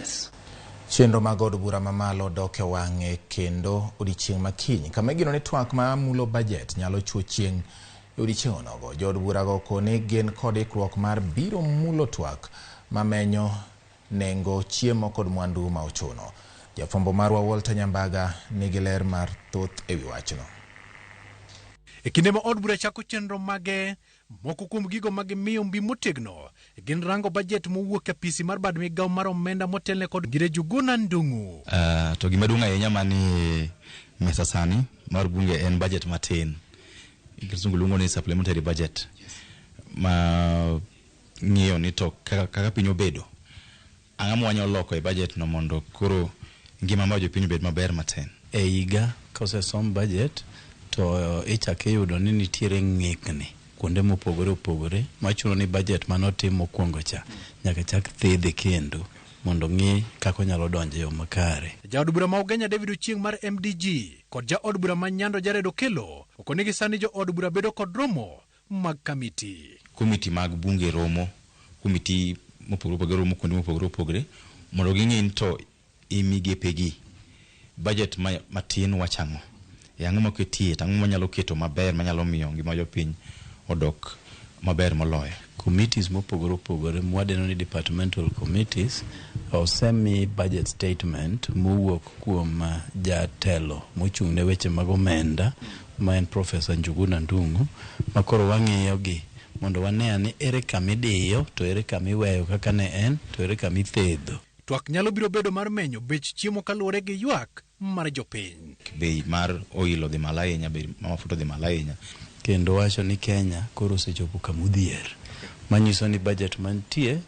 business. Chenro mag od bura mamalo dok e wang'e kendo odiechieng' makiny kama igeno ni twak ma mulo bajet nyalo chuo chieng' e odiechieng' onogo. Jo od burago koni gin kod ikruok mar biro mulo twak mamenyo nengo chiemo kod mwandu ma ochuno. Jafwambo marwa Walter Nyambaga nigi ler mar thoth ewi wachno. E kinde ma od bura chako chenro mage, moko kuom gigo mag miyo mbi motegno gin rango bajet mowuok e pisi mar bad migawo mar omenda motelne kod Ngire Juguna Ndung'u. To gima duong' ahinya mani mesa sani mar bunge en bajet matin. Kisungu luongo ni supplementary budget. Ma ng'iyo ni to kaka piny obedo. Ang'o mwanya loko e bajet no mondo koro ngima mar jopiny obed maber matin. E higa kosesom bajet to ichake yudo ni nitiere ng'ikni kuonde mopogore opogore machuno ni bajet manotim mokwongo cha nyaka chak thedhe kendo mondo ng'i kako nyalo donjo yo makare. Ja od bura ma Ugenya David Ochieng mar MDG kod ja od bura ma Nyando Jared Okello okonegi sani jo od bura bedo kod romo mag kamiti. Komiti mag bunge romo, komiti mopogore opogore romo kuonde mopogore opogore mondo ging'e to imigepegi bajet matin wachang'o. Ang'o maketie, ang'o manyalo keto maber manyalo miyo ngima jopiny odok maber moloyo. Committees mopogore opogore mwadeno ni departmental committees osemi budget statement mowuok kuom jatelo mochung' ne weche mag omenda ma en Professor Njuguna Ndung'u makoro wang'iyo gi mondo wane ni ere kamidiyo to ere kamiweyo kaka ne en to ere kamithedho. Twak nyalo biro bedo mar menyo bech chiemo kaluwore gi ywak mar jopiny. Bei mar oil odhi malo ahinya, bei mar mafuta odhi malo ahinya. Kendo wacho ni Kenya koro osechopo kamodhier. Manyiso ni budget mantie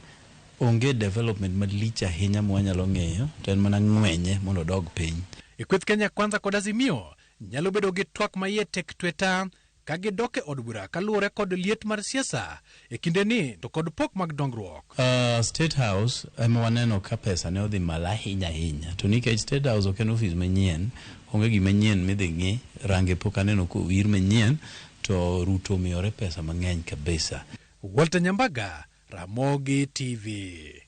onge development malich ahinya mwanyalo ng'eyo to en mana ng'wenye mondo dog piny. E kweth Kenya Kwanza kod Azimio nyalo bedo gi twak mayie tek tweta ka gidoke od bura kaluwore kod liet mar siasa e kinde ni to kod pok mag dongruok. State House ema waneno ka pesa ne odhi malo ahinya to nikech State House ok en ofis manyien, onge gima manyien midhi ng'i, range pok aneno kowir manyien to Ruto miyore pesa mang'eny kabisa. Walter Nyambaga, Ramogi TV.